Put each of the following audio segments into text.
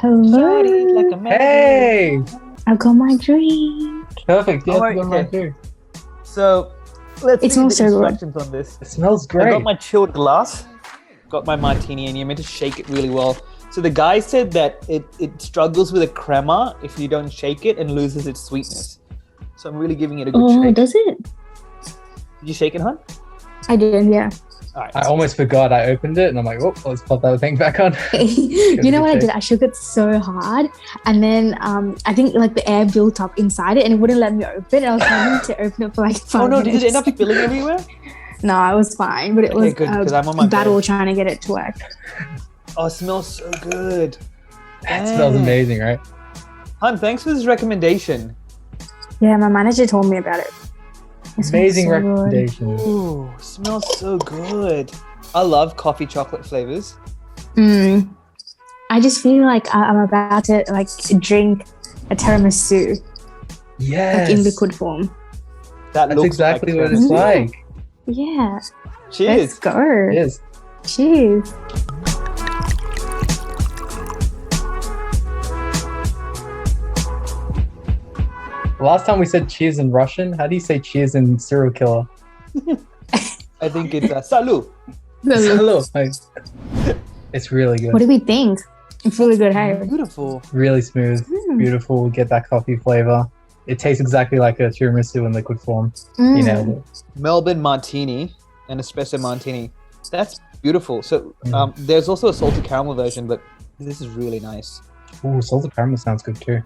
Hello. Like a Hey! I got my drink. Perfect. Yeah, Alright, it's okay. too. So let's It see the smells so good. instructions on this. It smells I great. got my chilled glass, got my martini, and you're meant to shake it really well. So the guy said that it struggles with a crema if you don't shake it and loses its sweetness. So I'm really giving it a good Oh, shake. does it? Did you shake it, hon? I did, yeah. All right. I almost forgot. I opened it and I'm like, oh, let's pop that thing back on. You know what I shake. did? I shook it so hard, and then I think like the air built up inside it, and it wouldn't let me open. I was trying to open it for like 5 Oh no! minutes. Did it end up spilling everywhere? No, it was fine, but it Okay, was good, 'cause I'm on my a battle bed. trying to get it to work. Oh, it smells so good. It smells amazing, right? Hun, thanks for this recommendation. Yeah, my manager told me about it. It smells Amazing so good. recommendation. Ooh, smells so good. I love coffee chocolate flavors. I just feel like I'm about to like drink a tiramisu, Yes. like in liquid form. That That's looks exactly like what it's like. Yeah, Cheers. let's go. Yes. Cheers. Last time we said cheers in Russian. How do you say cheers in serial killer? I think it's salut. Hello. It's really good. What do we think? It's really good, hey? Beautiful. Really smooth. Beautiful. Get that coffee flavor. It tastes exactly like a tiramisu in liquid form. You nailed it. Melbourne Martini and Espresso Martini. That's beautiful. So there's also a salted caramel version, but this is really nice. Ooh, salted caramel sounds good too.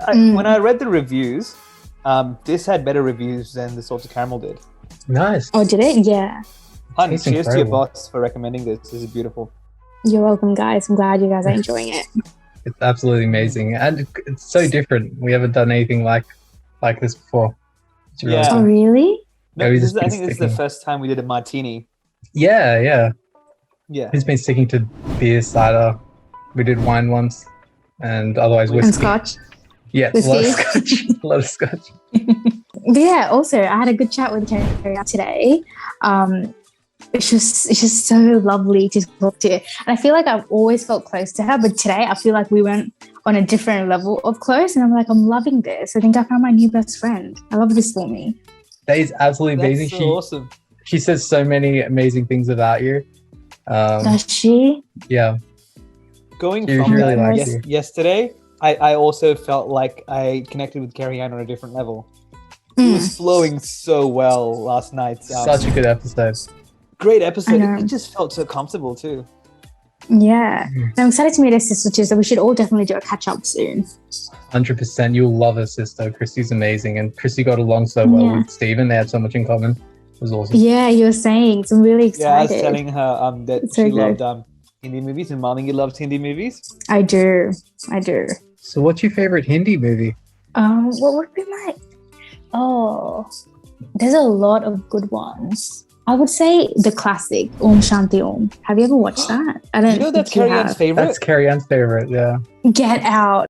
When I read the reviews, this had better reviews than the salted caramel did. Nice. Oh, did it? Yeah. Hun, Tastes cheers to your incredible. boss for recommending this. This is beautiful. You're welcome, guys. I'm glad you guys are enjoying it. It's absolutely amazing, and it's so different. We haven't done anything like this before. It's really Yeah. Oh, fun. really? Maybe This just is, I been think this is the sticking. first time we did a martini. Yeah. Yeah. He's been sticking to beer, cider. We did wine once, and otherwise And And whiskey. scotch. Yeah, a lot of Whiskey. scotch. A lot of scotch. But yeah, also, I had a good chat with Carrie today. It's just so lovely to talk to. And I feel like I've always felt close to her, but today I feel like we went on a different level of close, and I'm like, I'm loving this. I think I found my new best friend. I love this for me. That is absolutely amazing. That's so awesome. She says so many amazing things about you. Does she? Yeah, Going She from really that likes you. yesterday, I also felt like I connected with Carrie Ann on a different level. It was flowing so well last night. such a good episode. Great episode. I know. It just felt so comfortable too. Yeah. And I'm excited to meet her sister too, so we should all definitely do a catch up soon. 100%. You'll love her sister. Christy's amazing, and Christy got along so well Yeah. with Steven. They had so much in common. It was awesome. Yeah, you were saying. So I'm really Yeah, I was excited. telling her that It's so she good. loved Hindi movies, and Martini loves Hindi movies. I do. So, what's your favorite Hindi movie? What would be my... Oh, there's a lot of good ones. I would say the classic, Om Shanti Om. Have you ever watched that? I don't You know that's think Carrie Ann's favorite? That's Carrie Ann's favorite. Yeah. Get out.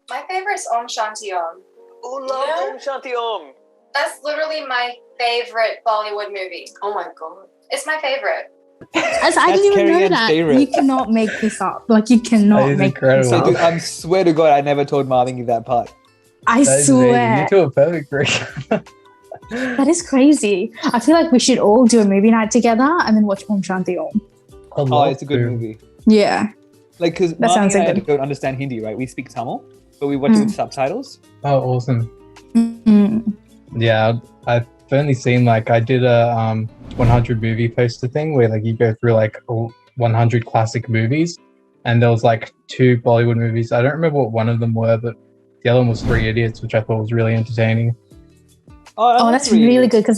My favorite's Om Shanti Om. Oh, love Om Shanti Om. That's literally my favorite Bollywood movie. Oh my god. It's my favorite. As I That's didn't even Carrie know Ann's that. favorite. You cannot make this up. Like, you That cannot is make incredible. this So, up. dude, I swear to God, I never told Martini that part. I That is amazing. swear. You two are perfect, Rick. That is crazy. I feel like we should all do a movie night together and then watch Om Shanti Om. Oh, it's a good movie. Yeah. Like, because That sounds Martini and I so don't understand Hindi, right? We speak Tamil, but we watch it with subtitles. Oh, awesome. Mm. Yeah, I've only seen I did a 100 movie poster thing where you go through 100 classic movies, and there was 2 Bollywood movies. I don't remember what one of them were, but the other one was Three Idiots, which I thought was really entertaining. Oh, that's really good because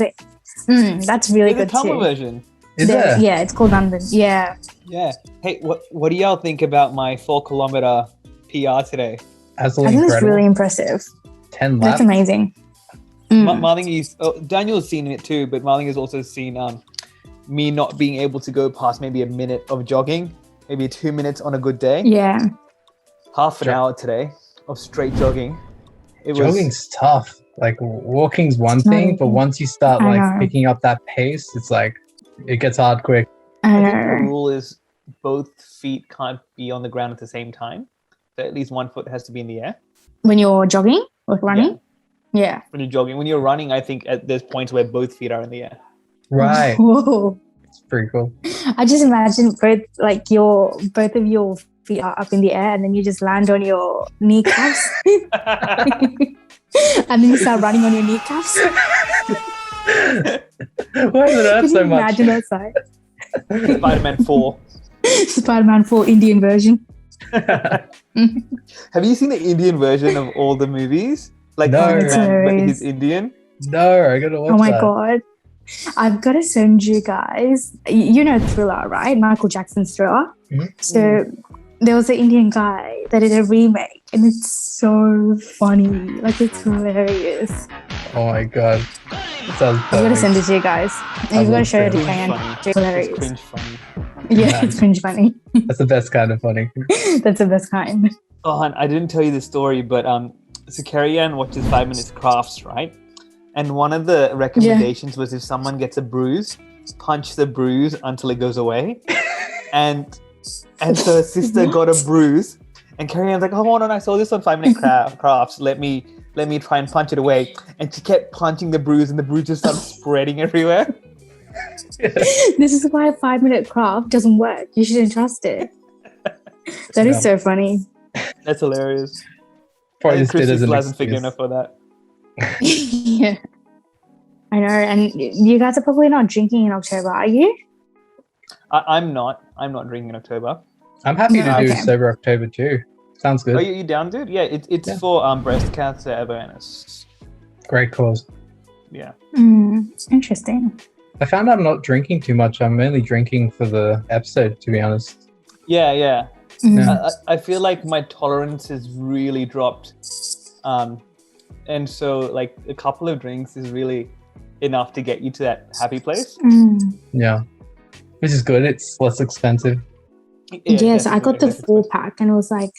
that's really There's a good Tamil too. version. Is there? Yeah, it's called London. Yeah. Yeah. Hey, what do y'all think about my 4-kilometer PR today? I Absolutely think it's incredible. really impressive. 10 That's laps. amazing. Daniel's seen it too, but Marling has also seen me not being able to go past maybe a minute of jogging, maybe 2 minutes on a good day. Yeah. Half an hour today of straight jogging. Jogging's tough. Walking's one It's not thing, but easy. once you start I know. picking up that pace, it's it gets hard quick. I I think the know. rule is both feet can't be on the ground at the same time. So at least one foot has to be in the air. When you're jogging or running? Yeah. When you're jogging. When you're running, I think there's points where both feet are in the air. Right. Whoa. It's pretty cool. I just imagine both of your feet are up in the air and then you just land on your kneecaps. And then you start running on your kneecaps. Why is it hurt Can so you much? imagine that sight? Spider-Man 4. Spider-Man 4 Indian version. Have you seen the Indian version of all the movies? Like No. Spider-Man, but he's Indian. No, I gotta watch Oh my that. god. I've got to send you guys. You know Thriller, right? Michael Jackson's Thriller. Mhm. So there was an Indian guy that did a remake and it's so funny. Like it's hilarious. Oh my god. That sounds I'm going to perfect. send it to you guys. And you've got to show it to Cringe Kyan. funny. It's It's hilarious. cringe funny. Yeah, it's cringe funny. That's the best kind of funny. That's the best kind. Oh, and I didn't tell you the story, but so Carrie-Anne watches 5 Minutes Crafts, right? And one of the recommendations was if someone gets a bruise, punch the bruise until it goes away. and so her sister got a bruise, and Carrie-Anne's like, "Oh no, I saw this on 5 Minute Crafts. Let me try and punch it away." And she kept punching the bruise, and the bruise just started spreading everywhere. This is why a 5-minute craft doesn't work. You shouldn't trust it. That is so funny. That's hilarious. Probably And just did Chrissy as an still hasn't figured excuse. enough for that. Yeah. I know. And you guys are probably not drinking in October, are you? I'm not drinking in October. I'm happy to do Okay. Sober October too. Sounds good. Are you down, dude? Yeah, it's Yeah. for breast cancer awareness. Great cause. Yeah. Interesting. I found I'm not drinking too much. I'm only drinking for the episode, to be honest. Yeah. Yeah. I feel like my tolerance has really dropped. And so like a couple of drinks is really enough to get you to that happy place. Yeah. Which is good. It's less expensive. Yes, I got the definitely. 4-pack and it was like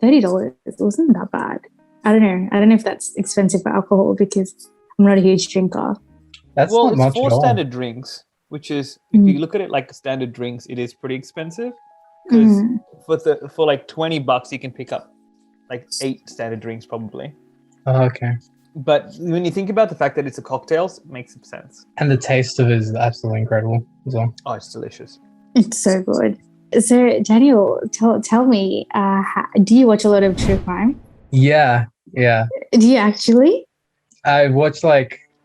$30. It wasn't that bad. I don't know if that's expensive for alcohol because I'm not a huge drinker. That's Well, not it's much 4 at all. standard drinks, which is if you look at it like standard drinks, it is pretty expensive. Because for like $20 you can pick up like 8 standard drinks probably. Oh, okay. But when you think about the fact that it's a cocktails, it makes some sense. And the taste of it is absolutely incredible as well. Oh, it's delicious. It's so good. So Daniel, tell me, do you watch a lot of true crime? Yeah. Do you actually? I watched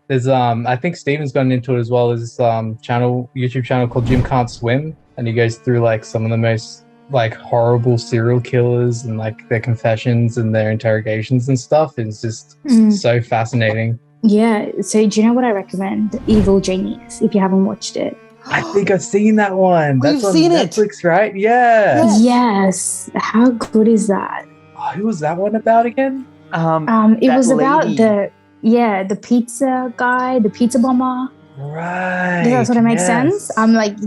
there's I think Steven's gone into it as well. There's this YouTube channel called Jim Can't Swim, and he goes through like some of the most like horrible serial killers and like their confessions and their interrogations and stuff. It's just so fascinating. Yeah. So do you know what I recommend? Evil Genius, if you haven't watched it. I think I've seen that one. That's We've on seen it. Netflix, right? Yeah. Yes. How good is that? Oh, who was that one about again? It That was about lady. the pizza guy, the pizza bomber. Right. Does that sort of make yes. sense? Like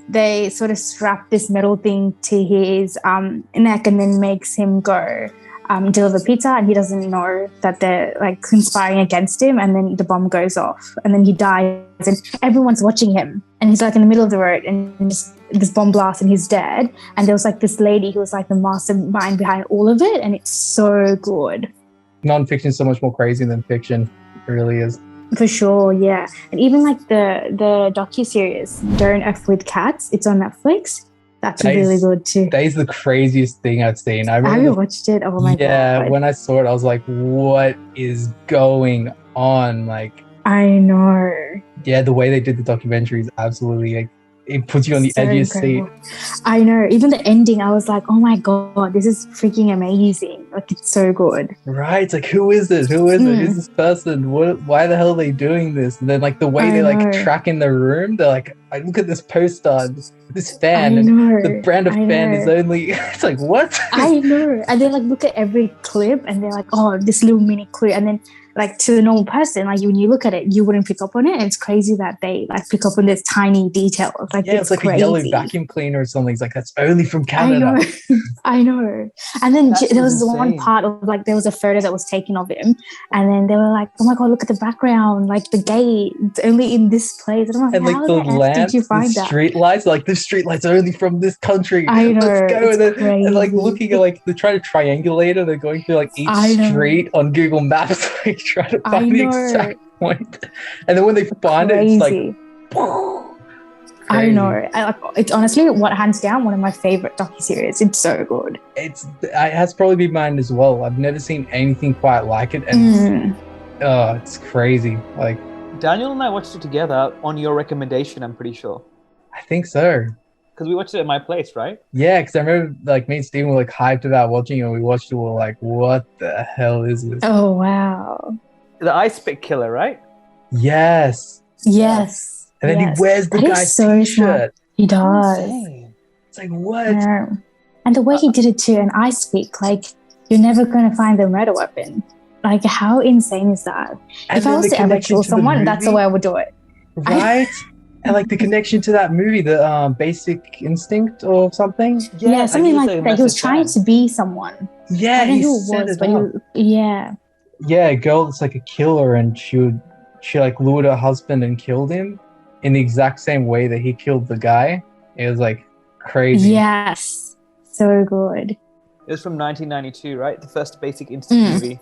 they sort of strap this metal thing to his neck and then makes him go deliver pizza, and he doesn't know that they're like conspiring against him, and then the bomb goes off and then he dies and everyone's watching him and he's like in the middle of the road and just this bomb blast and he's dead, and there was like this lady who was like the mastermind behind all of it, and it's so good. Non-fiction is so much more crazy than fiction. It really is. For sure, yeah. And even like the docu-series Don't F With Cats, it's on Netflix. That's really good too. That is the craziest thing I've seen. I Have remember you watched it? Oh my god. Yeah, when I saw it, I was like, what is going on? Like, I know. yeah, the way they did the documentary is absolutely like, it puts you on the So edge of your seat. incredible. I know. Even the ending, I was like, oh my god, this is freaking amazing. Like, it's so good. Right? It's like, who is this? Who is it? Who's this person? Why the hell are they doing this? And then like the way I they like know. track in the room, they're like, I look at this poster, this I fan, and know. the brand of I fan know. is only, it's like, what? I know. And they like look at every clip and they're like, oh, this little mini clip. And then like to the normal person, like when you look at it, you wouldn't pick up on it. And it's crazy that they like pick up on this tiny details. Like Yeah, it's like crazy. a yellow vacuum cleaner or something. It's like, that's only from I Canada. know. I know. And then That there was was the one insane. part of like, there was a photo that was taken of him. And then they were like, oh my God, look at the background. Like the gate, it's only in this place. And I'm like, And like how the the F lamps, did you the find that? street lights, like the street lights are only from this country. I know, Let's go. it's And like crazy. looking at like, they're trying to triangulate it. They're going through like each I know. street on Google Maps, like trying to I find the know. exact point. And then when they find it, it's like, Crazy. I crazy. know. It's honestly hands down one of my favorite docuseries. It's so good. It has probably been mine as well. I've never seen anything quite like it, and it's crazy. Like, Daniel and I watched it together on your recommendation, I'm pretty sure. I think so. Because we watched it at my place, right? Yeah, because I remember like me and Steven were like hyped about watching it, and we watched it. We were like, "What the hell is this?" Oh wow. The ice pick killer, right? Yes. Yes. And then yes. he wears the That is guy's so t-shirt. smart. He does. Insane. It's like, what? Yeah. And the way he did it to an ice pick, like you're never going to find the murder weapon. Like how insane is that? And If I then was the to ever connection kill to the someone, that's the movie, way I would do it. right? And like the connection to that movie, the Basic Instinct or something. Yeah, something he was like a that. He was massive trying fan. to be someone. Yeah, I don't he know who set it was, it but up. yeah. Yeah, a girl that's like a killer, and she like lured her husband and killed him in the exact same way that he killed the guy. It was like crazy. Yes. So good. It was from 1992, right? The first Basic Instinct movie.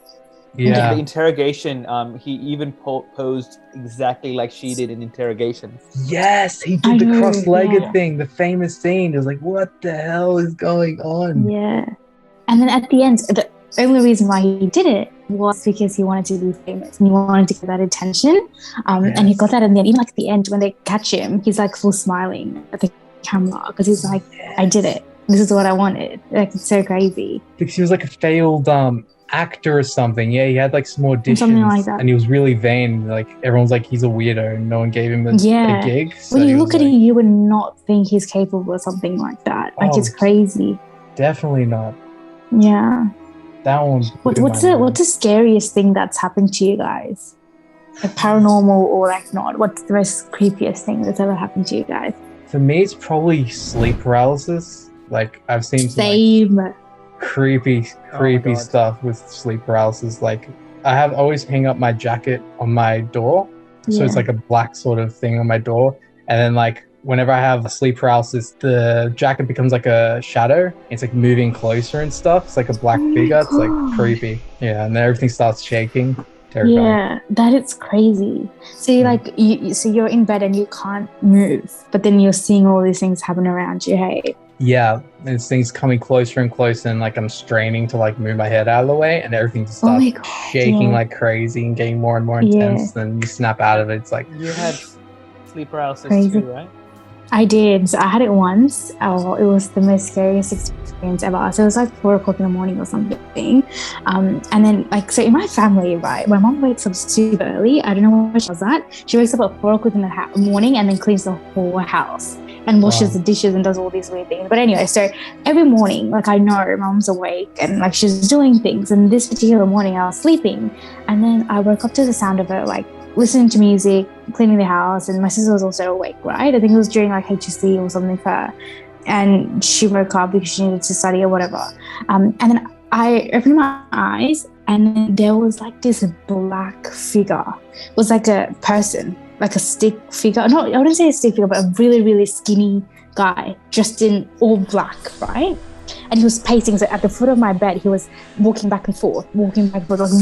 Yeah. The interrogation, he even posed exactly like she did in interrogation. Yes, he I did the know, cross-legged yeah. thing, the famous scene. It was like, what the hell is going on? Yeah. And then at the end, the only reason why he did it was because he wanted to be famous and he wanted to get that attention. And he got that in the end. Even like at the end, when they catch him, he's like full smiling at the camera because he's like, I did it. This is what I wanted. Like, it's so crazy. Because he was like a failed actor or something. Yeah, he had like some auditions. Something like that. And he was really vain. Like everyone's like, he's a weirdo, and no one gave him a gig. So when you he look was at like, it, you would not think he's capable of something like that. Like, it's crazy. Definitely not. Yeah. That one. What's the scariest thing that's happened to you guys? Like paranormal or like not? What's the most creepiest thing that's ever happened to you guys? For me, it's probably sleep paralysis. Like I've seen some Same. creepy God. stuff with sleep paralysis. Like I always hang up my jacket on my door, so it's like a black sort of thing on my door, and then like whenever I have sleep paralysis, the jacket becomes like a shadow. It's like moving closer and stuff. It's like a black figure. It's like creepy. Yeah, and then everything starts shaking. Terrifying. Yeah, that is crazy. So you like so you're in bed and you can't move, but then you're seeing all these things happen around you. Hey. Yeah, and things coming closer and closer, and like I'm straining to like move my head out of the way, and everything just starts shaking like crazy and getting more and more intense. Then you snap out of it. It's like You had sleep paralysis Crazy. too, right? I did. So I had it once. Oh, it was the most scariest experience ever. So it was like 4 o'clock in the morning or something. And then like, so in my family, right, my mom wakes up super early. I don't know where she does that. She wakes up at 4 o'clock in the morning and then cleans the whole house and washes the dishes and does all these weird things. But anyway, so every morning, like I know mom's awake and like she's doing things. And this particular morning I was sleeping and then I woke up to the sound of her like listening to music, cleaning the house, and my sister was also awake, right? I think it was during like HSC or something for her. And she woke up because she needed to study or whatever. And then I opened my eyes and then there was like this black figure. It was like a person, like a stick figure. No, I wouldn't say a stick figure, but a really, really skinny guy dressed in all black, right? And he was pacing, so at the foot of my bed, he was walking back and forth, like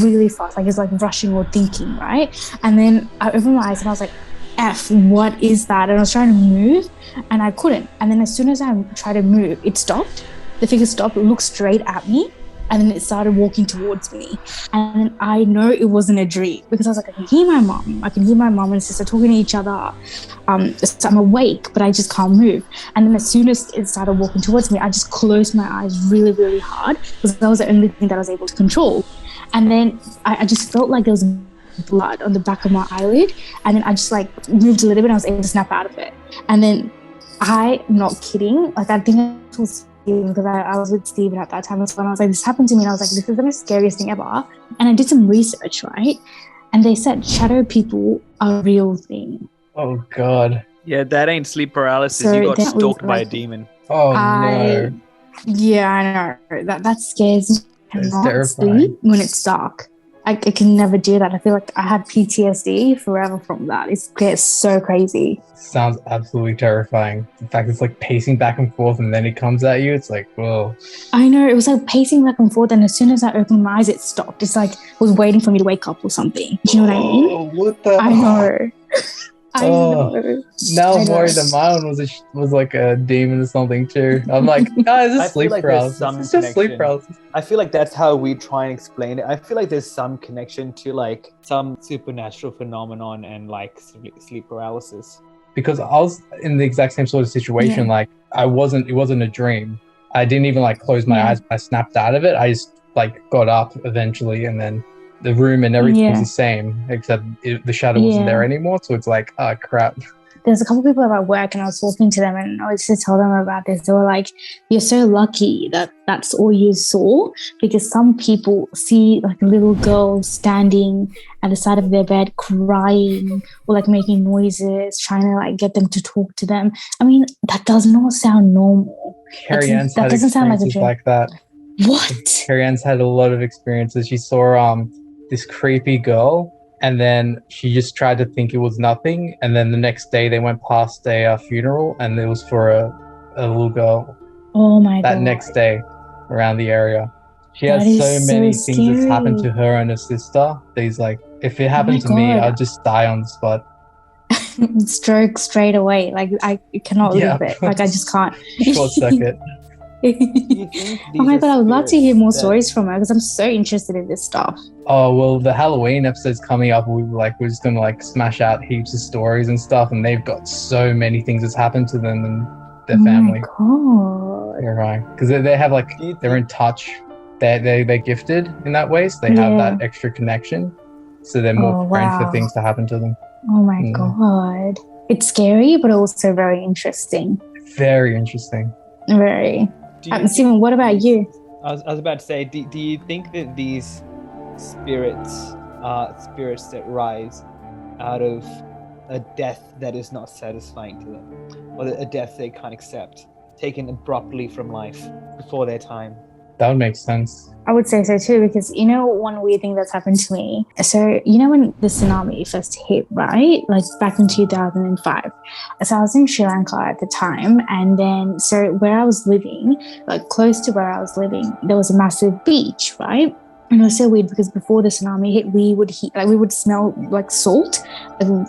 really fast, like he was like rushing or thinking, right? And then I opened my eyes and I was like, F, what is that? And I was trying to move and I couldn't. And then as soon as I tried to move, it stopped. The figure stopped, looked straight at me, and then it started walking towards me. And then I know it wasn't a dream because I was like, I can hear my mom and sister talking to each other. So I'm awake, but I just can't move. And then as soon as it started walking towards me, I just closed my eyes really, really hard because that was the only thing that I was able to control. And then I just felt like there was blood on the back of my eyelid. And then I just like moved a little bit and I was able to snap out of it. And then I'm not kidding, like I think it was because I was with Steven at that time as well. And I was like, this happened to me. And I was like, this is the most scariest thing ever. And I did some research, right? And they said shadow people are a real thing. Oh God. Yeah, that ain't sleep paralysis. So you got that was stalked by a like- demon. Oh no. Yeah, I know. That scares me. I It's cannot terrifying. sleep when it's dark. I can never do that. I feel like I had PTSD forever from that. It's so crazy. Sounds absolutely terrifying. In fact, it's like pacing back and forth, and then it comes at you. It's like, whoa. I know, it was like pacing back and forth, and as soon as I opened my eyes, it stopped. It's like it was waiting for me to wake up or something. Do you know what I mean? Oh, what the? I know. I Oh. know. Now I I'm know. worried that my one was like a demon or something too. I'm like, guys, I it's feel sleep like there's paralysis. some It's just sleep connection. paralysis. I feel like that's how we try and explain it. I feel like there's some connection to like some supernatural phenomenon and like sleep paralysis. Because I was in the exact same sort of situation. Yeah. Like it wasn't a dream. I didn't even like close my Yeah. eyes. I snapped out of it. I just like got up eventually, and then the room and everything was Yeah. the same, except the shadow wasn't Yeah. there anymore. So it's like, oh crap. There's a couple of people at work, and I was talking to them, and I was to tell them about this. They were like, "You're so lucky that that's all you saw," because some people see like little girls standing at the side of their bed crying or like making noises, trying to like get them to talk to them. I mean, that does not sound normal. Carrie Ann's that had doesn't sound like a experiences dream. like that. What? Carrie Ann's had a lot of experiences. She saw this creepy girl, and then she just tried to think it was nothing. And then the next day they went past a funeral, and it was for a little girl. Oh my That god! next day, around the area, she That has is so so many things that's happened to scary. her and her sister. These like, if it happened to my me, God. I'd just die on the spot. Stroke straight away. Like I cannot Yeah. leave it. Like I just can't. Short circuit. Do you think Oh my these god, I are would love to hear more spirits that- stories from her because I'm so interested in this stuff. Oh well, the Halloween episode's coming up. We're just gonna like smash out heaps of stories and stuff, and they've got so many things that's happened to them and their family. Oh my god. You're right, because they have like Do you they're in touch. They're gifted in that way, so they have Yeah. that extra connection. So they're more Oh, prone wow. for things to happen to them. Oh my Mm. god. It's scary, but also very interesting. Very interesting. Very. Do you think Stephen, what about you? I was about to say, do you think that these spirits are spirits that rise out of a death that is not satisfying to them, or a death they can't accept, taken abruptly from life before their time? That would make sense. I would say so too, because you know one weird thing that's happened to me. So you know when the tsunami first hit, right? Like back in 2005. So I was in Sri Lanka at the time, and then so where I was living, like close to where I was living, there was a massive beach, right? And it was so weird because before the tsunami hit, we would smell like salt,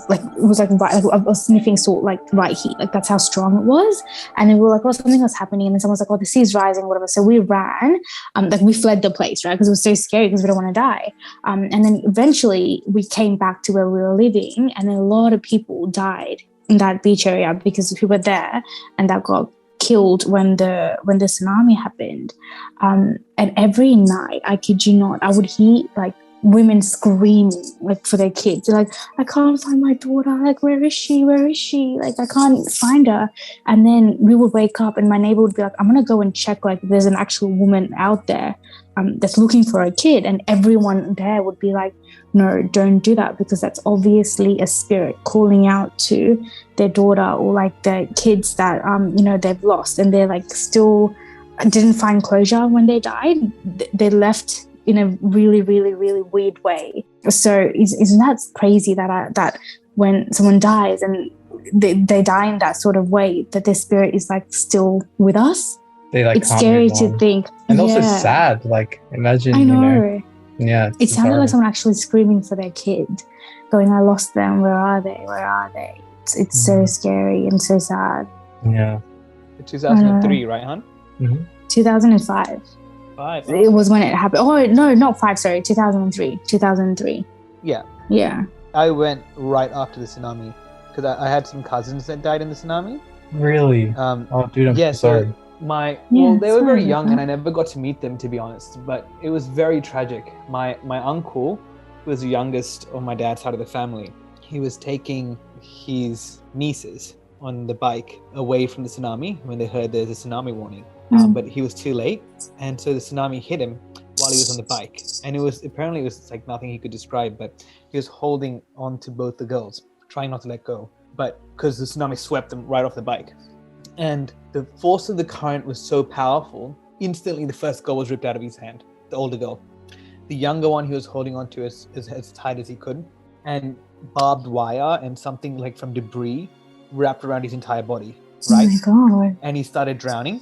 like it was like right, like I was sniffing salt like right here, like that's how strong it was. And then we were like, oh, something was happening, and then someone was like, oh, the sea's rising, whatever. So we ran, like we fled the place, right, because it was so scary because we don't want to die. And then eventually we came back to where we were living, and then a lot of people died in that beach area because we were there, and that got killed when the tsunami happened. And every night, I kid you not, I would hear like women screaming like for their kids. They're like, I can't find my daughter. Like, where is she? Where is she? Like, I can't find her. And then we would wake up, and my neighbor would be like, I'm gonna go and check. Like, there's an actual woman out there that's looking for a kid. And everyone there would be like, no, don't do that, because that's obviously a spirit calling out to their daughter or like the kids that they've lost, and they're like still didn't find closure when they died. They left in a really, really, really weird way. So isn't that crazy that when someone dies and they die in that sort of way, that their spirit is like still with us? They like It's can't scary move to on. think. And also Yeah. sad. Like imagine, I know. Yeah. It sounded horrible. like someone actually screaming for their kid, going, I lost them, where are they? Where are they? It's so scary and so sad. Yeah. 2003, right, hon? 2005. 5. It was when it happened. Oh, no, not 5, sorry. 2003. 2003. Yeah. Yeah. I went right after the tsunami because I had some cousins that died in the tsunami. Really? Oh, dude, I'm Yeah, so sorry. so Yeah, they were sorry very about young, that. and I never got to meet them, to be honest. But it was very tragic. My uncle, who was the youngest on my dad's side of the family, he was taking his nieces on the bike away from the tsunami when they heard there's a tsunami warning. but he was too late, and so the tsunami hit him while he was on the bike, and it was like nothing he could describe, but he was holding on to both the girls, trying not to let go, but because the tsunami swept them right off the bike, and the force of the current was so powerful, instantly the first girl was ripped out of his hand, the older girl. The younger one he was holding on to as tight as he could, and barbed wire and something like from debris wrapped around his entire body, right? Oh my God. And he started drowning,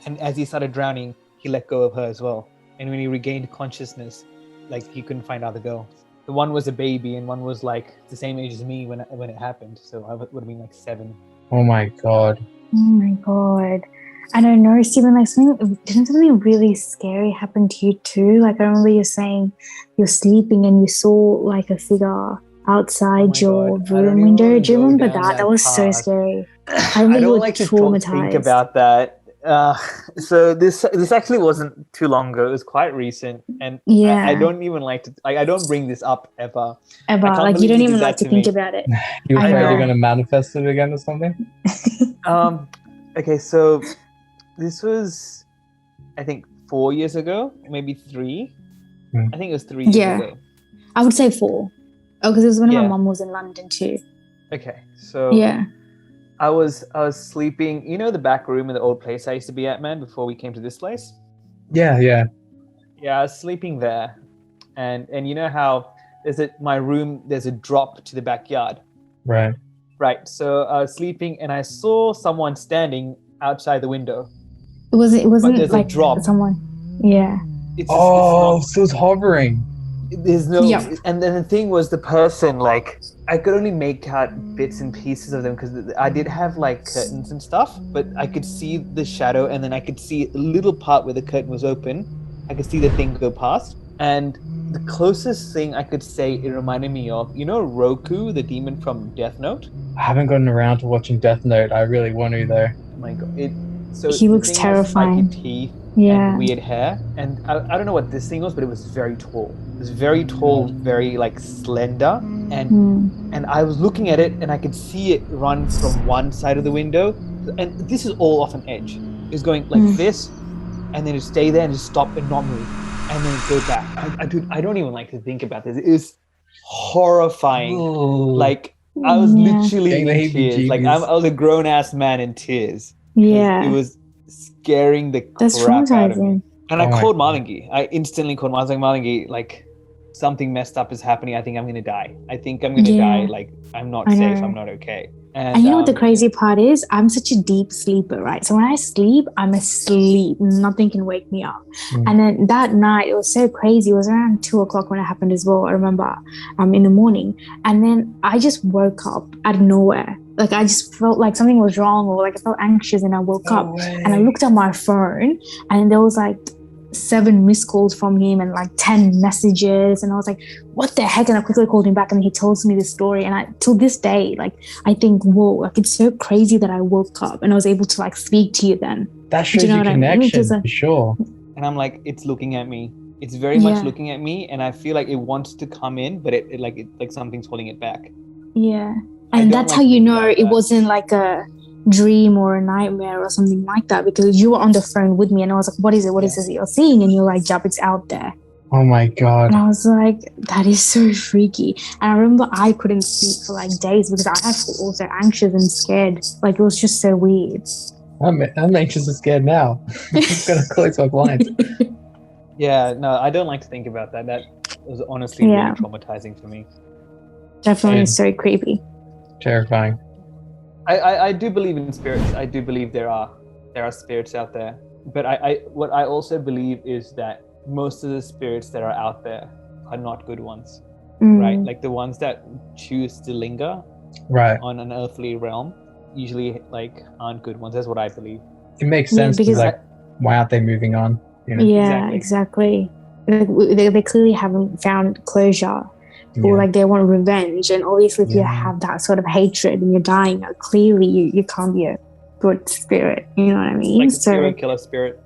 and as he started drowning, he let go of her as well. And when he regained consciousness, like he couldn't find other girls. The one was a baby, and one was like the same age as me when it happened. So I would have been like 7. Oh my God. Oh my God. I don't know, Stephen, like didn't something really scary happen to you too? Like I remember you saying you're sleeping and you saw like a figure outside your room window. Do you remember that? That was so scary. I remember I you don't were like to traumatized. think about that. So this actually wasn't too long ago. It was quite recent, and I don't even like to. I don't bring this up ever. Like you don't even like to think about it. You're I afraid know. you're going to manifest it again or something? Okay, so this was, I think, 4 years ago, maybe 3. I think it was 3 years ago. I would say 4. Oh, because it was when my mom was in London too. Okay, so yeah, I was sleeping. You know the back room in the old place I used to be at, man, before we came to this place? Yeah. Yeah, I was sleeping there. And you know how my room, there's a drop to the backyard. Right. Right. So I was sleeping and I saw someone standing outside the window. It wasn't there's like a drop. someone. Yeah. So it was hovering. There's no, and then the thing was the person, like, I could only make out bits and pieces of them because I did have like curtains and stuff, but I could see the shadow, and then I could see a little part where the curtain was open. I could see the thing go past, and the closest thing I could say it reminded me of, you know, Roku, the demon from Death Note? I haven't gotten around to watching Death Note. I really want to though. Oh my God. He looks terrifying. Spiky teeth and weird hair, and I don't know what this thing was, but it was very tall. It was very tall, very like slender, and I was looking at it, and I could see it run from one side of the window, and this is all off an edge. It was going like this, and then it stay there and just stop and not move, and then go back. I don't even like to think about this. It was horrifying. Like I was literally in tears. Like I was a grown ass man in tears. Yeah, it was scaring the crap out of me. And I called Mathanki. I instantly called Mathanki, like, something messed up is happening. I think I'm going to die. Like, I'm not safe. I'm not okay. And you know what the crazy part is? I'm such a deep sleeper, right? So when I sleep, I'm asleep. Nothing can wake me up. And then that night, it was so crazy. It was around 2:00 when it happened as well. I remember in the morning. And then I just woke up out of nowhere. Like I just felt like something was wrong, or like I felt anxious, and I woke up and I looked at my phone, and there was like 7 missed calls from him and like 10 messages, and I was like, what the heck? And I quickly called him back, and he tells me this story, and till this day, like I think, whoa, like it's so crazy that I woke up and I was able to like speak to you then. That shows you connection, for sure. And I'm like, it's looking at me. It's very much looking at me, and I feel like it wants to come in, but it like something's holding it back. Yeah. And that's how you know it wasn't like a dream or a nightmare or something like that, because you were on the phone with me, and I was like, what is it? What is it you're seeing? And you're like, Jab, it's out there. Oh my God. And I was like, that is so freaky. And I remember I couldn't sleep for like days because I was also anxious and scared. Like it was just so weird. I'm anxious and scared now. I'm just going to close my blinds. Yeah, no, I don't like to think about that. That was honestly really traumatizing for me. Definitely so creepy. Terrifying. I do believe in spirits. I do believe there are spirits out there. But what I also believe is that most of the spirits that are out there are not good ones, right? Like the ones that choose to linger on an earthly realm usually like aren't good ones. That's what I believe. It makes sense because like, why aren't they moving on? You know? Yeah, exactly. They clearly haven't found closure. Or like they want revenge, and obviously if you have that sort of hatred and you're dying, clearly you can't be a good spirit, you know what I mean? Like a serial killer spirit,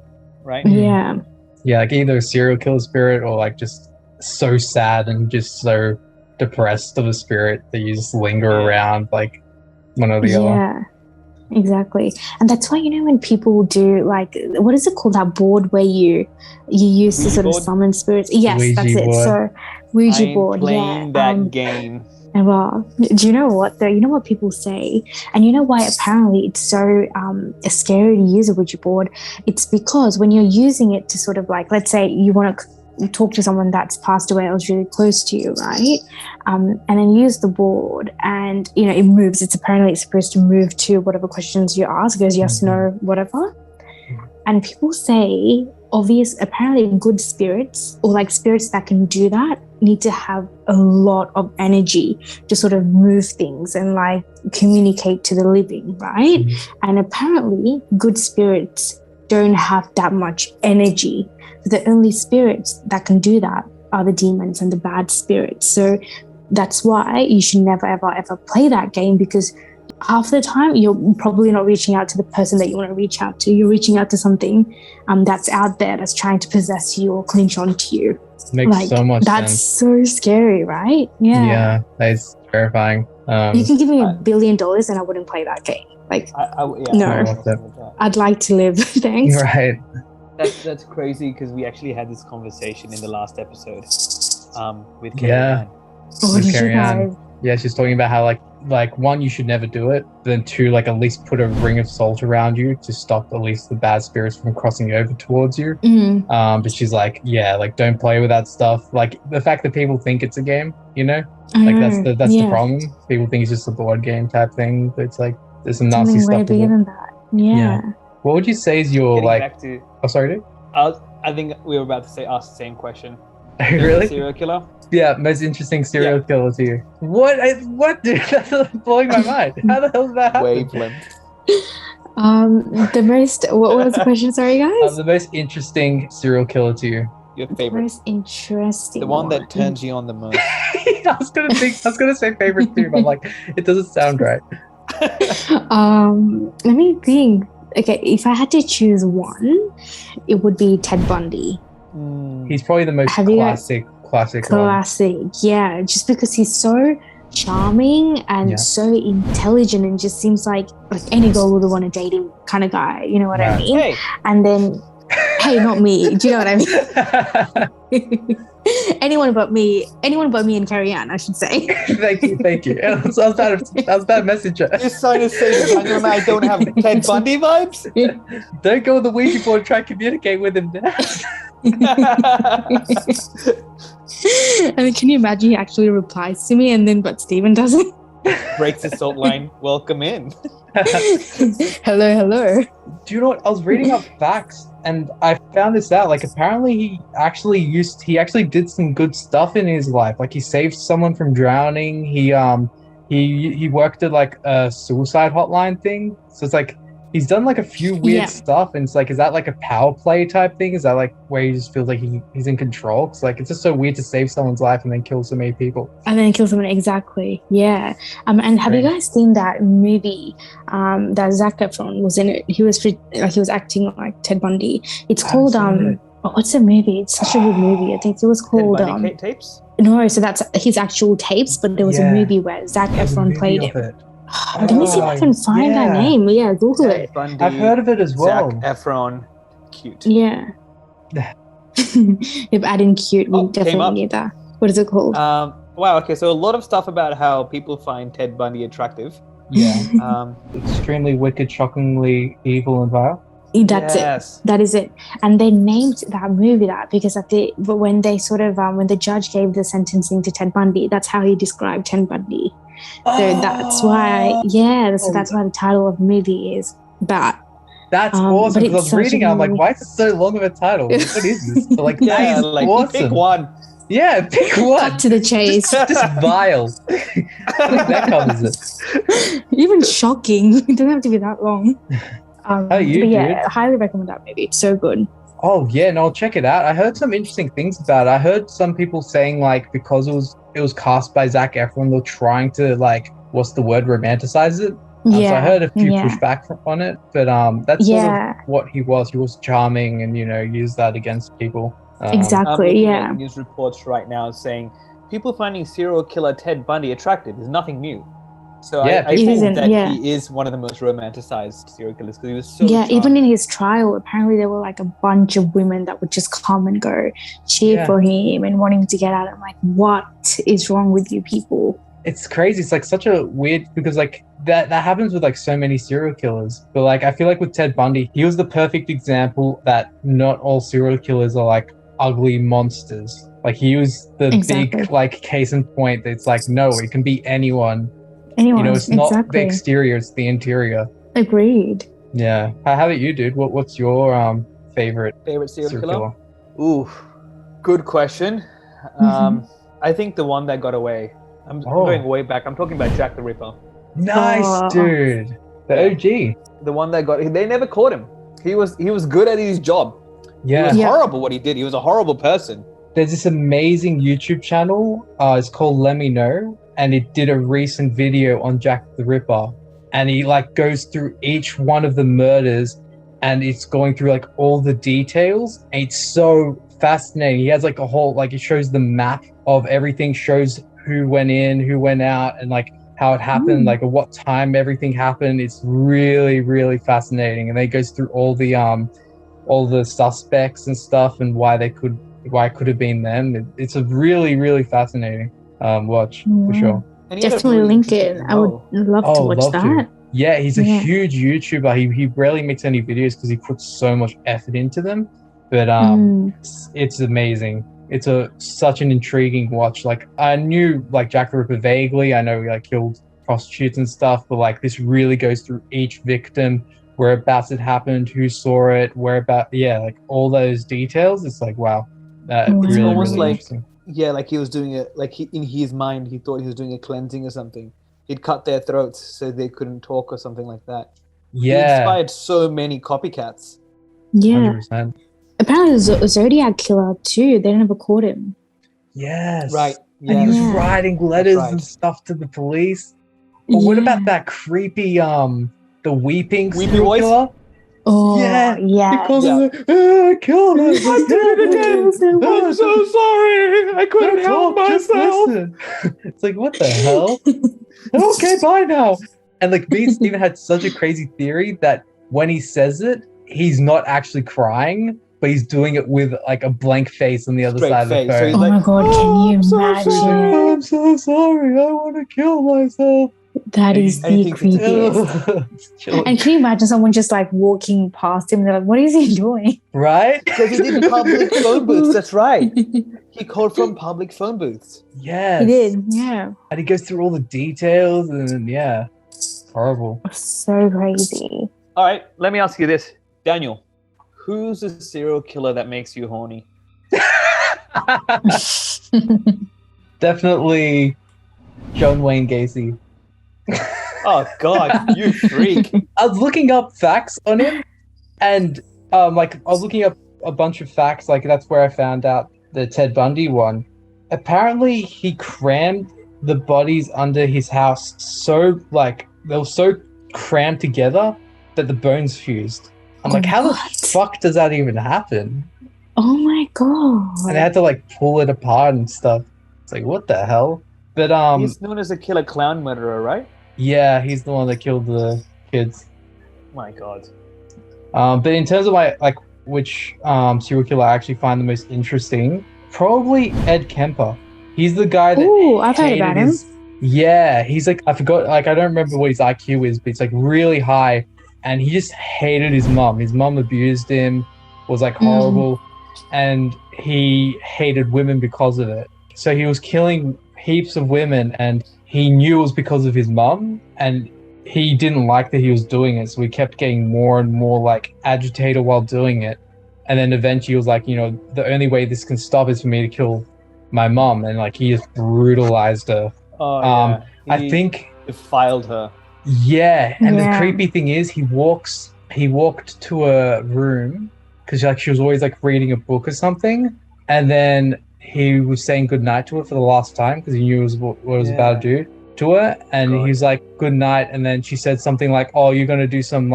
right? Yeah, like either a serial killer spirit or like just so sad and just so depressed of a spirit that you just linger around, like one or the other. Exactly. And that's why, when people do like, what is it called? That board where you use to Ouija sort of board? summon spirits. Yes, that's Ouija it. board. So I Ouija ain't board. playing Yeah. that game. And well, do you know what though? You know what people say, and you know why apparently it's so scary to use a Ouija board. It's because when you're using it to sort of like, let's say you want to talk to someone that's passed away or is really close to you, right? And then use the board, and it moves. It's supposed to move to whatever questions you ask. It goes yes, no, whatever. And people say, apparently good spirits or like spirits that can do that need to have a lot of energy to sort of move things and like communicate to the living, right? And apparently good spirits don't have that much energy. The only spirits that can do that are the demons and the bad spirits. So that's why you should never, ever, ever play that game, because half the time you're probably not reaching out to the person that you want to reach out to. You're reaching out to something that's out there that's trying to possess you or clinch onto you. Makes so much that's sense. so scary, right? Yeah, that's terrifying. You can give me $1 billion and I wouldn't play that game. Like, no. I'd like to live. Thanks. Right. That's crazy, because we actually had this conversation in the last episode with Carrie Yeah. Ann. What did you guys? Yeah, she's talking about how like one, you should never do it. Then two, like at least put a ring of salt around you to stop at least the bad spirits from crossing over towards you. But she's like, yeah, like don't play with that stuff. Like the fact that people think it's a game, like that's the problem. People think it's just a board game type thing. But it's like there's some nasty Something stuff. way bigger than that. Yeah. What would you say is your Back to, oh, sorry, dude? I think we were about to ask the same question. Really? Serial killer? Yeah, most interesting serial killer to you. What, dude? That's blowing my mind. How the hell did that happen? Wavelength. The most, what was the question? Sorry, guys. The most interesting serial killer to you. Your The favorite. most interesting. The one that turns you on the most. I was gonna say favorite too, but I'm like, it doesn't sound right. Let me think. Okay, if I had to choose one, it would be Ted Bundy. He's probably the most classic one. Yeah, just because he's so charming and so intelligent and just seems like any girl would want to date him kind of guy, you know what I mean? Hey. And then not me, do you know what I mean? anyone but me and Carrie Ann, I should say. Thank you. That was bad messenger. You're trying to say that Daniel and I don't have Ted Bundy vibes? Don't go on the Ouija board and try to communicate with him now. I mean, can you imagine he actually replies to me but Steven doesn't? Breaks the salt line. Welcome in. Hello. Do you know what? I was reading up facts and I found this out. Like, apparently he actually did some good stuff in his life. Like, he saved someone from drowning. He worked at like a suicide hotline thing. So it's like he's done like a few weird stuff, and it's like, is that like a power play type thing? Is that like where he just feels like he's in control? It's like, it's just so weird to save someone's life and then kill so many people. Exactly. Yeah. And have you guys seen that movie that Zac Efron was in it? He was acting like Ted Bundy. It's called what's the movie? It's such a good movie. I think it was called Ted Bundy tapes? No, so that's his actual tapes, but there was a movie where Zac Efron played it. Let me see if I can find that name. Yeah, Google it. Bundy, I've heard of it as well. Zac Efron, cute. Yeah. If adding cute, we definitely need that. What is it called? Wow. Okay, so a lot of stuff about how people find Ted Bundy attractive. Yeah. Extremely wicked, shockingly evil and vile. That's it. That is it. And they named that movie that because when they sort of when the judge gave the sentencing to Ted Bundy, that's how he described Ted Bundy. So that's why, that's why the title of the movie is that. That's awesome. Because I was reading it, I'm like, why is it so long of a title? What is this? But like, that is awesome. Pick one. Yeah, pick one. Cut to the chase. Just vile. That covers it. Even shocking. It doesn't have to be that long. Dude? Highly recommend that movie. It's so good. Oh yeah, no, I'll check it out. I heard some interesting things about it. I heard some people saying like because it was cast by Zac Efron, they're trying to like, what's the word, romanticize it. So I heard a few pushback on it, but that's sort of what he was. He was charming and used that against people. Exactly. I'm news reports right now saying people finding serial killer Ted Bundy attractive is nothing new. So Yeah, I It think isn't, that yeah. he is one of the most romanticized serial killers because he was so Yeah, even charming. in his trial, apparently there were like a bunch of women that would just come and go cheer Yeah. for him and wanting to get at him. Like, what is wrong with you people? It's crazy. It's like such a weird because like that happens with like so many serial killers. But like I feel like with Ted Bundy, he was the perfect example that not all serial killers are like ugly monsters. Like he was the Exactly. big like case in point that it's like no, it can be anyone. Anyone, It's not the exactly. exterior, it's the interior. Agreed. Yeah. How about you, dude? What's your favorite Favorite serial serial killer? killer? Ooh, good question. Mhm. I think the one that got away. I'm Oh. going way back. I'm talking about Jack the Ripper. Nice, Oh. dude. The Yeah. OG. The one that got. They never caught him. He was good at his job. He Yeah. was Yeah. horrible what he did. He was a horrible person. There's this amazing YouTube channel. It's called Let Me Know, and it did a recent video on Jack the Ripper, and he like goes through each one of the murders, and it's going through like all the details. And it's so fascinating. He has like a whole like it shows the map of everything, shows who went in, who went out, and like how it happened, like at what time everything happened. It's really, really fascinating, and then it goes through all the suspects and stuff and why it could have been them. It's a really, really fascinating watch for sure. And he had a Definitely really link it. interesting I would MO. love to Oh, watch love that. to. Yeah, he's a Yeah. huge YouTuber. He rarely makes any videos because he puts so much effort into them. But it's amazing. It's such an intriguing watch. Like I knew like Jack the Ripper vaguely. I know he like killed prostitutes and stuff, but like this really goes through each victim, whereabouts it happened, who saw it, like all those details. It's like wow, Wow. really, It's almost really like interesting. yeah, like he was doing it. Like in his mind, he thought he was doing a cleansing or something. He'd cut their throats so they couldn't talk or something like that. He Yeah, inspired so many copycats. Yeah. 100%. Apparently, the Zodiac killer too. They never caught him. Yes, Right. and he was Yeah. writing letters right. and stuff to the police. But what Yeah. about that creepy the weeping Weepy serial voice? killer? Oh, Yeah. yeah. He calls Yeah. him like, I killed myself. I did it again. I'm so sorry. I couldn't help Just myself. listen. It's like, what the hell? Okay, bye now. And like Beats even had such a crazy theory that when he says it, he's not actually crying, but he's doing it with like a blank face on the other Straight side face. of So the he's phone. Oh like, my god, can you I'm so imagine? sorry. I'm so sorry. I want to kill myself. That is And he the thinks it's creepiest. It's chilling. And can you imagine someone just like walking past him? They're like, what is he doing? Right? Because he did public phone booths. That's right. He called from public phone booths. Yes. He did, yeah. And he goes through all the details and yeah. Horrible. So crazy. All right, let me ask you this, Daniel. Who's a serial killer that makes you horny? Definitely John Wayne Gacy. Oh God, you freak! I was looking up facts on him, and like I was looking up a bunch of facts. Like that's where I found out the Ted Bundy one. Apparently, he crammed the bodies under his house so like they were so crammed together that the bones fused. I'm like, how the What? fuck does that even happen? Oh my god. And they had to like pull it apart and stuff. It's like, what the hell? But He's known as a killer clown murderer, right? yeah, he's the one that killed the kids. My God. But in terms of which serial killer I actually find the most interesting, probably Ed Kemper. He's the guy that Ooh, I've heard hated about him. Yeah, he's like, I forgot, like I don't remember what his IQ is, but it's like really high, and he just hated his mom. His mom abused him, was like horrible, and he hated women because of it. So he was killing heaps of women, and he knew it was because of his mom, and he didn't like that he was doing it, so he kept getting more and more like agitated while doing it. And then eventually he was like, the only way this can stop is for me to kill my mom, and like he just brutalized her. Oh yeah. I think defiled her. yeah, and the Yeah. creepy thing is he walked to a room because like she was always like reading a book or something, and then he was saying goodnight to her for the last time because he knew what it was about to do to her, and God. he was like good night, and then she said something like, oh, are you gonna do some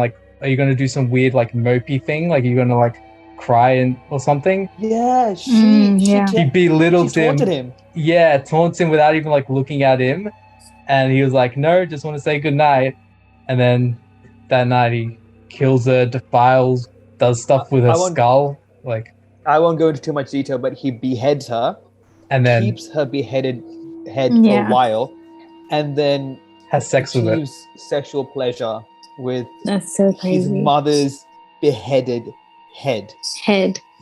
weird like mopey thing, like you're gonna like cry or something? Yeah, she He belittled taunted him. Yeah, taunts him without even like looking at him. And he was like, no, just want to say goodnight. And then that night he kills her, defiles, does stuff with her skull. Like, I won't go into too much detail, but he beheads her, and then keeps her beheaded head for a while, and then has sex with it. Achieves sexual pleasure with That's so crazy. his mother's beheaded head.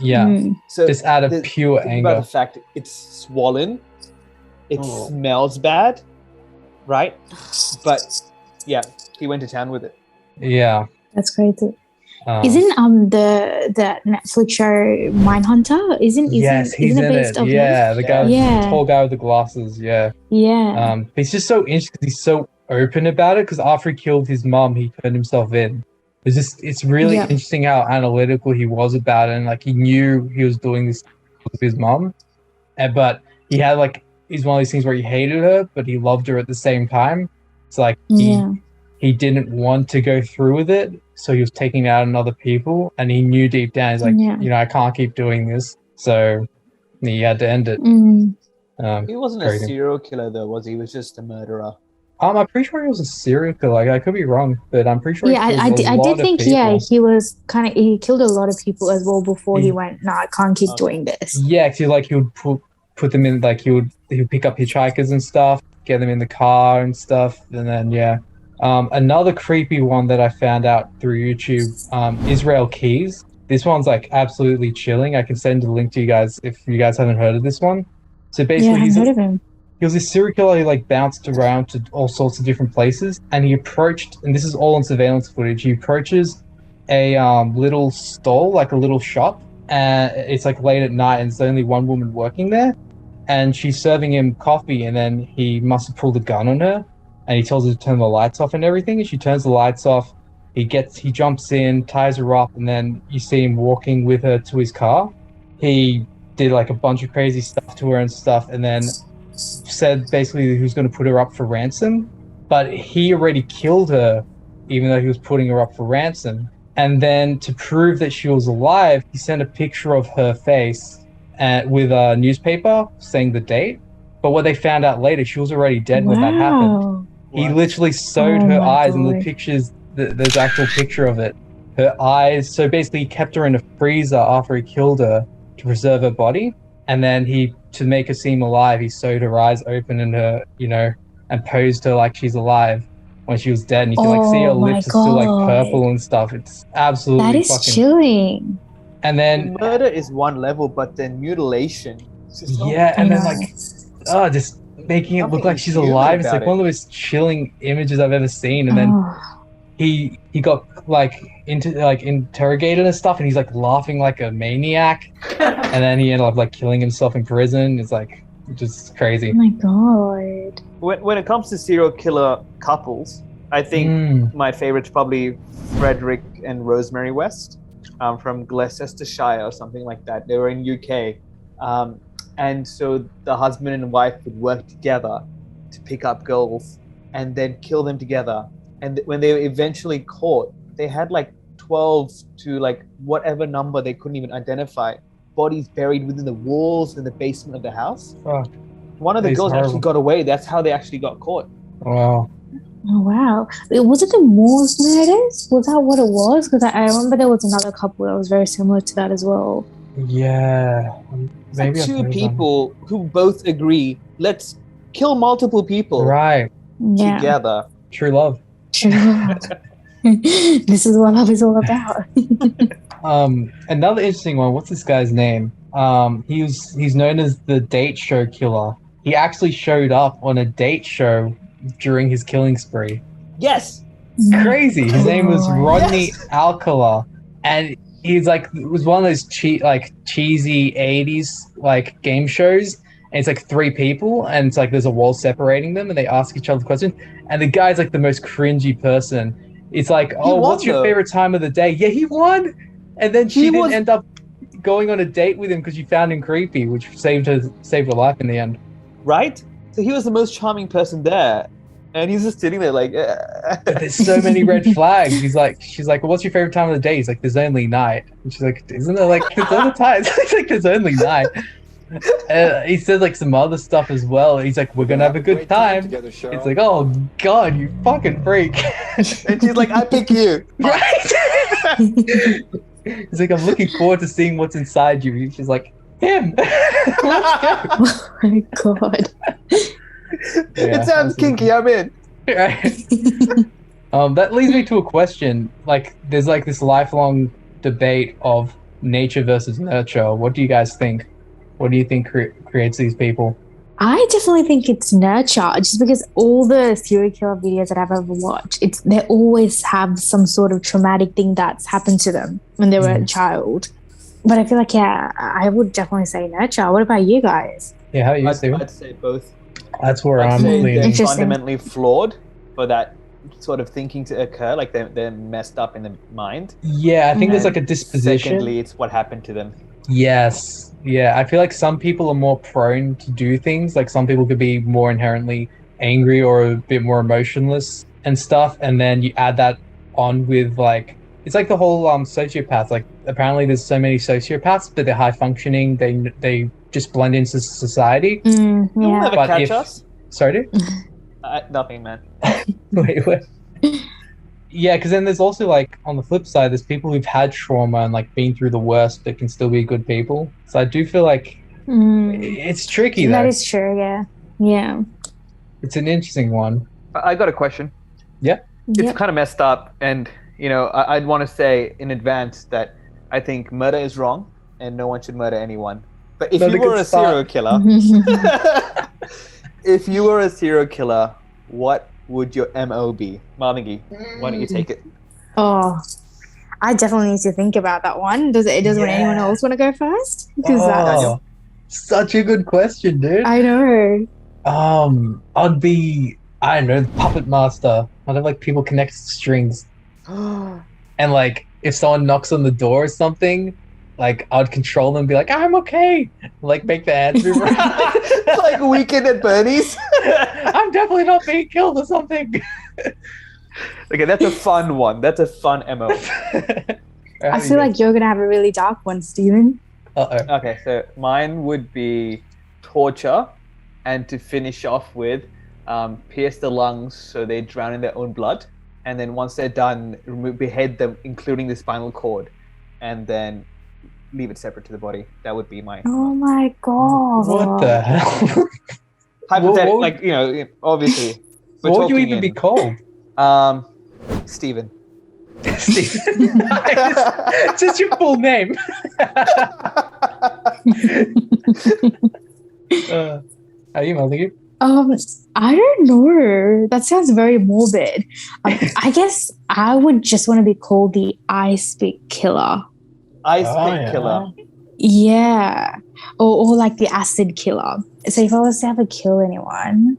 Yeah. So just out of pure anger. About the fact it's swollen, it smells bad, right? But yeah, he went to town with it. Yeah. That's crazy. Isn't the Netflix show Mindhunter? Isn't he's it in based it? off Yeah, him? the guy, the tall guy with the glasses. Yeah. Yeah. He's just so interesting. He's so open about it because after he killed his mom, he turned himself in. It's really interesting how analytical he was about it, and like he knew he was doing this with his mom, but he had like he's one of these things where he hated her, but he loved her at the same time. It's like he didn't want to go through with it, so he was taking it out on other people, and he knew deep down, he's like, I can't keep doing this, so he had to end it. He wasn't a serial killer though, was he? He was just a murderer. I'm pretty sure he was a serial killer. Like, I could be wrong, but I'm pretty sure. Yeah, I did think. Yeah, he was he killed a lot of people as well before he went. No, I can't keep doing this. Yeah, because like he would put them in, like he would pick up hitchhikers and stuff, get them in the car and stuff, and then another creepy one that I found out through YouTube, Israel Keys. This one's like absolutely chilling. I can send a link to you guys if you guys haven't heard of this one. So basically, I've heard of him. He was this serial killer who like bounced around to all sorts of different places, and he approached, and this is all on surveillance footage, he approaches a little stall, like a little shop, and it's like late at night and there's only one woman working there, and she's serving him coffee, and then he must have pulled a gun on her, and he tells her to turn the lights off and everything, and she turns the lights off. He jumps in, ties her up, and then you see him walking with her to his car. He did like a bunch of crazy stuff to her and stuff, and then said basically he was going to put her up for ransom, but he already killed her even though he was putting her up for ransom. And then to prove that she was alive, he sent a picture of her face with a newspaper saying the date. But what they found out later, she was already dead when that happened. He literally sewed her eyes, and the pictures, there's actual picture of it. Her eyes, so basically he kept her in a freezer after he killed her to preserve her body. And then to make her seem alive, he sewed her eyes open and her, and posed her like she's alive when she was dead. And you can like see her lips are still like purple and stuff. It's absolutely that is fucking chilling. And then murder is one level, but then mutilation. And then like, just making it look like she's alive. It's like one of the most chilling images I've ever seen. And then he got like interrogated and stuff, and he's like laughing like a maniac. And then he ended up like killing himself in prison. It's like just crazy. Oh my god. When it comes to serial killer couples, I think my favorite's probably Frederick and Rosemary West from Gloucestershire or something like that. They were in UK. And so the husband and wife would work together to pick up girls and then kill them together. And when they were eventually caught, they had like 12 to like whatever number they couldn't even identify bodies buried within the walls in the basement of the house. One of the girls actually got away. That's how they actually got caught. Wow. Oh wow. Was it the Moors murders? Was that what it was? Because I remember there was another couple that was very similar to that as well. Yeah. Maybe like two people who both agree, let's kill multiple people together. True love. True love. This is what love is all about. Another interesting one. What's this guy's name? He's known as the date show killer. He actually showed up on a date show during his killing spree. Yes. Crazy. His name was Rodney Alcala, and he's like, it was one of those cheesy 80s like game shows. And it's like 3 people, and it's like there's a wall separating them, and they ask each other questions. And the guy's like the most cringy person. It's like, what's your favorite time of the day? Yeah, he won. And then she didn't end up going on a date with him because she found him creepy, which saved her life in the end. Right? So he was the most charming person there. And he's just sitting there like... But there's so many red flags. She's like, well, what's your favorite time of the day? He's like, there's only night. And she's like, isn't there like, there's other times? He's like, there's only night. He said like some other stuff as well. He's like, we're gonna have a good time. Together, It's Cheryl. like, oh god, you fucking freak. And she's like, I pick you. Right? He's like, I'm looking forward to seeing what's inside you. She's like, him. Let's go. Oh my god. Yeah, It sounds kinky. I'm in. Right. That leads me to a question. Like, there's like this lifelong debate of nature versus nurture. What do you guys think? What do you think creates these people? I definitely think it's nurture, just because all the serial killer videos that I've ever watched, they always have some sort of traumatic thing that's happened to them when they were a child. But I feel like, yeah, I would definitely say nurture. What about you guys? Yeah, how are you, Steven? I'd say both. That's where I'd I'm say leaning. they're Interesting. fundamentally flawed for that sort of thinking to occur. Like they're messed up in the mind. Yeah, I think there's like a And disposition. Secondly, it's what happened to them. Yes. Yeah, I feel like some people are more prone to do things. Like some people could be more inherently angry or a bit more emotionless and stuff. And then you add that on with like, it's like the whole sociopath. Like apparently there's so many sociopaths, but they're high functioning. They just blend into society. You'll Yeah. never But catch if- us. Sorry? Nothing, man. Wait. Yeah, because then there's also like on the flip side, there's people who've had trauma and like been through the worst, but can still be good people. So I do feel like it's tricky. That Though is true, yeah. Yeah. it's an interesting one. I got a question. Yep. It's kind of messed up, and I'd want to say in advance that I think murder is wrong, and no one should murder anyone. But if Not you a good were a start. serial killer, if you were a serial killer, what would your MO be? Marthinki, why don't you take it? Oh, I definitely need to think about that one. Does anyone Yeah. else want to go first? Because Oh, such a good question, dude. I know. I'd be, I don't know, the puppet master. I'd have like people connect strings, and like if someone knocks on the door or something, like I'd control them, and be like, I'm okay, like make the hands move around. Like Weekend at Bernie's. I'm definitely not being killed or something. Okay, that's a fun one. That's a fun MO. I feel like you're gonna have a really dark one, Steven. Uh-oh. Okay, so mine would be torture, and to finish off with, pierce the lungs so they drown in their own blood, and then once they're done, behead them, including the spinal cord, and then leave it separate to the body. That would be my Oh my god. What the hell? hypothetical. what- Like obviously. we're What would you talking even be in- called? Steven. Steven. It's just your full name. How you, Mathanki? I don't know. That sounds very morbid. I guess I would just want to be called the ice pick killer. Ice Oh, pick yeah. killer. Yeah. Or like the acid killer. So if I was to ever kill anyone,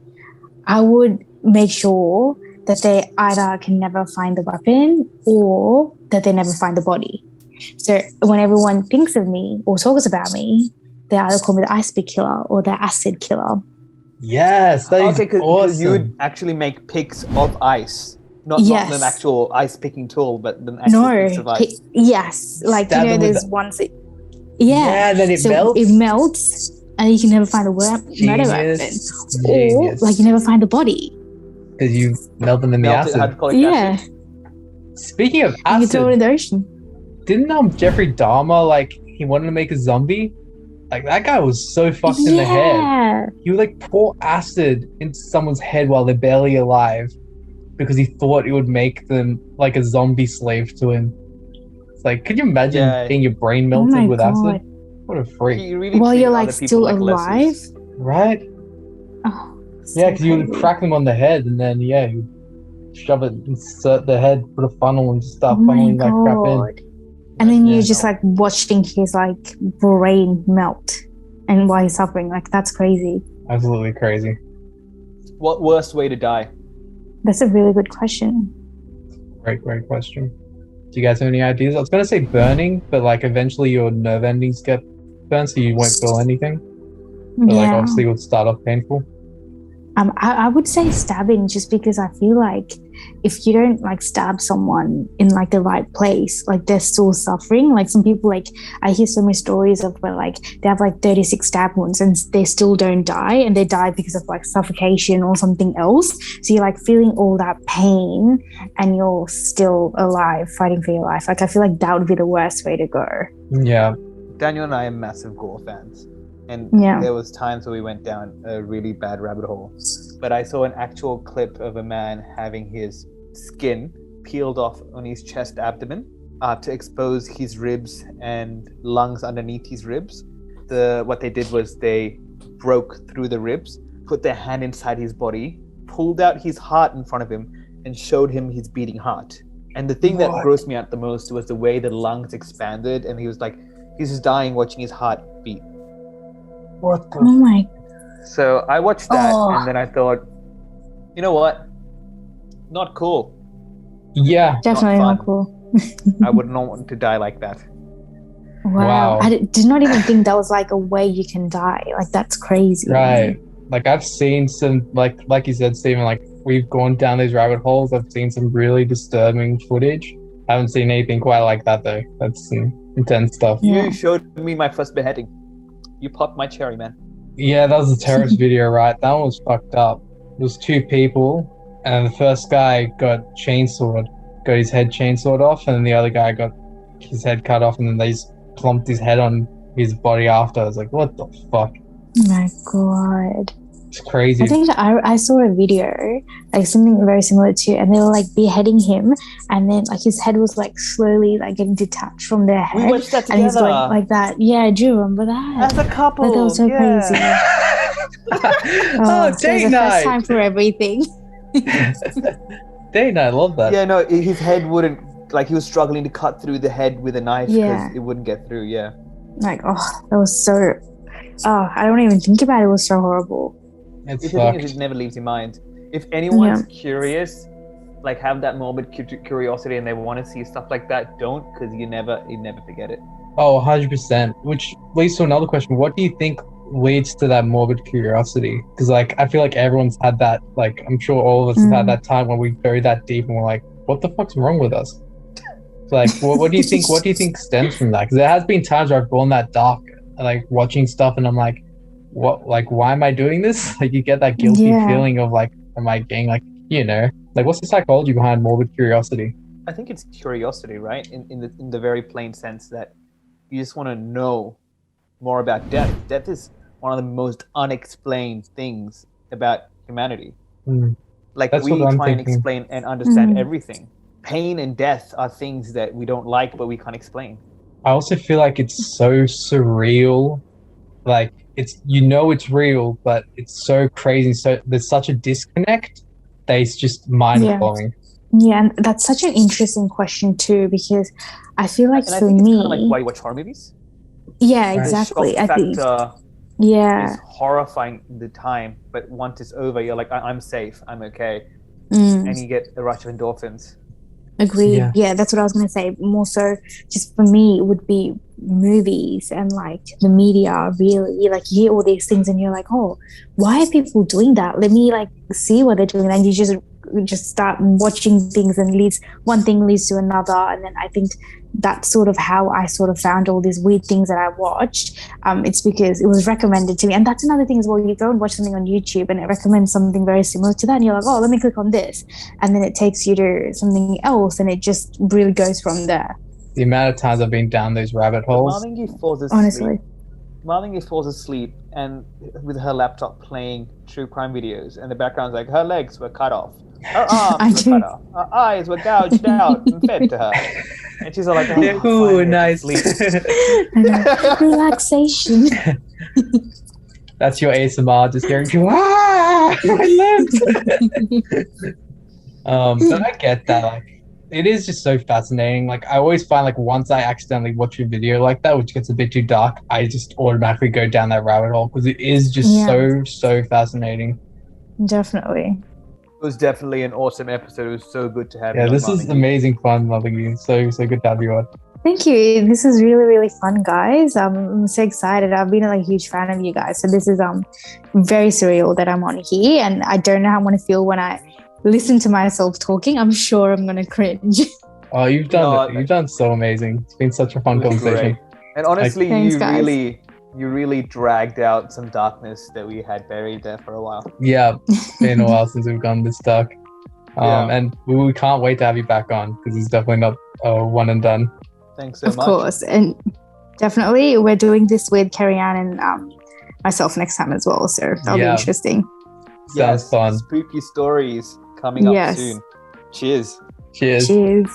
I would make sure that they either can never find the weapon or that they never find the body. So when everyone thinks of me or talks about me, they either call me the ice pick killer or the acid killer. Yes, that is Okay, because awesome. you would actually make picks of ice. Not Yes. an actual ice picking tool, but an actual No. piece of ice. Yes. Like, Stab them with there's the- ones that... Yeah, then it so melts. It melts and you can never find the murder weapon. Genius. Or like you never find the body. Because you melt them in the Melted acid. hydrochloric Yeah. acid. Speaking of You can throw it in acid, the ocean. didn't Jeffrey Dahmer, like, he wanted to make a zombie? Like, that guy was so fucked in the head. Yeah. He would, like, pour acid into someone's head while they're barely alive because he thought it would make them, like, a zombie slave to him. It's like, could you imagine Yeah. being your brain Oh melted my with god. acid? What a freak. He really While you're, treated like, other people still like alive? lessers. Right? Oh, Yeah, so because you would crazy. crack them on the head and then, yeah, you shove it, insert the head, put a funnel and just start Oh my funneling that crap in. god. And then Yeah. you're just like watching his like brain melt and while he's suffering. Like that's crazy. Absolutely crazy. What worst way to die? That's a really good question. Great question. Do you guys have any ideas? I was going to say burning, but like eventually your nerve endings get burned so you won't feel anything. But like Yeah. obviously it would start off painful. I would say stabbing, just because I feel like if you don't like stab someone in like the right place, like they're still suffering. Like some people, like I hear so many stories of where like they have like 36 stab wounds and they still don't die, and they die because of like suffocation or something else. So you're like feeling all that pain and you're still alive, fighting for your life. Like I feel like that would be the worst way to go. Yeah. Daniel and I are massive gore fans. And there was times where we went down a really bad rabbit hole. But I saw an actual clip of a man having his skin peeled off on his chest abdomen to expose his ribs and lungs underneath his ribs. What they did was they broke through the ribs, put their hand inside his body, pulled out his heart in front of him, and showed him his beating heart. And the thing that grossed me out the most was the way the lungs expanded, and he was just dying watching his heart beat. What the? Oh my. So I watched that, and then I thought, you know what? Not cool. Yeah. Definitely Not not cool. I would not want to die like that. Wow. I did not even think that was like a way you can die. Like that's crazy. Right. Like I've seen some, like you said, Stephen, like we've gone down these rabbit holes. I've seen some really disturbing footage. I haven't seen anything quite like that though. That's some intense stuff. You showed me my first beheading. You popped my cherry, man. Yeah, that was a terrorist video, right? That one was fucked up. There was two people, and the first guy got chainsawed, got his head chainsawed off, and then the other guy got his head cut off, and then they just plumped his head on his body after. I was like, what the fuck? Oh my god. It's crazy. I think I saw a video, like something very similar to, and they were like beheading him, and then like his head was like slowly like getting detached from their head. We watched that together. And he's going like that. Yeah, do you remember that? As a couple. Like, that was so crazy. Date the night. first time for everything. Date night, love that. Yeah, no, his head wouldn't, like he was struggling to cut through the head with a knife because it wouldn't get through, Like, that was so, I don't even think about it. It was so horrible. It's the thing is, it never leaves your mind. If anyone's curious, like have that morbid curiosity and they want to see stuff like that, don't, because you never forget it. Oh, 100%. Which leads to another question. What do you think leads to that morbid curiosity? Because like I feel like everyone's had that, like I'm sure all of us have had that time when we go that deep and we're like, what the fuck's wrong with us? So, like what do you think stems from that? Because there has been times where I've gone that dark, like watching stuff and I'm like, what, like why am I doing this? Like you get that guilty feeling of like, am I getting like, you know, like what's the psychology behind morbid curiosity? I think it's curiosity, right? In the very plain sense that you just want to know more about death. Death is one of the most unexplained things about humanity. Like That's we what try and thinking. explain and understand everything. Pain and death are things that we don't like, but we can't explain. I also feel like it's so surreal. Like it's, you know, it's real, but it's so crazy. So there's such a disconnect that it's just mind blowing. Yeah, and that's such an interesting question too, because I feel like and for I think me, it's kind of like why you watch horror movies. Yeah, exactly. I think yeah, is horrifying at the time, but once it's over, you're like, I'm safe, I'm okay, Mm. and you get a rush of endorphins. Agreed. Yeah. Yeah, that's what I was gonna say. More so, just for me, it would be movies and like the media. Really, like you hear all these things, and you're like, oh, why are people doing that? Let me like see what they're doing, and you just start watching things, and one thing leads to another, and then I think that's sort of how I sort of found all these weird things that I watched. It's because it was recommended to me, and that's another thing as well. You go and watch something on YouTube, and it recommends something very similar to that, and you're like, oh, let me click on this, and then it takes you to something else, and it just really goes from there. The amount of times I've been down those rabbit holes. Martini falls asleep. Honestly, Martini falls asleep and with her laptop playing true crime videos, and the background's like her legs were cut off, her arms were cut off, her eyes were gouged out and fed to her, and she's all like, Ooh, nice. relaxation. That's your ASMR, just hearing you. My legs. But I get that. Like, it is just so fascinating. Like, I always find like once I accidentally watch a video like that, which gets a bit too dark, I just automatically go down that rabbit hole because it is just so fascinating. Definitely. It was definitely an awesome episode. It was so good to have you. Yeah, on, this is Martini. amazing fun, loving you. So good to have you on. Thank you. This is really, really fun, guys. I'm so excited. I've been a huge fan of you guys. So this is very surreal that I'm on here, and I don't know how I'm going to feel when I listen to myself talking. I'm sure I'm going to cringe. Oh, you've done so amazing. It's been such a fun conversation. Great. And honestly, Thanks, guys. you really dragged out some darkness that we had buried there for a while. Yeah, it's been a while since we've gone this dark. And we can't wait to have you back on because it's definitely not one and done. Thanks so much. Of course. And definitely we're doing this with Carrie Ann and myself next time as well. So that'll be interesting. Sounds fun. Spooky stories coming up soon. Cheers. Cheers. Cheers.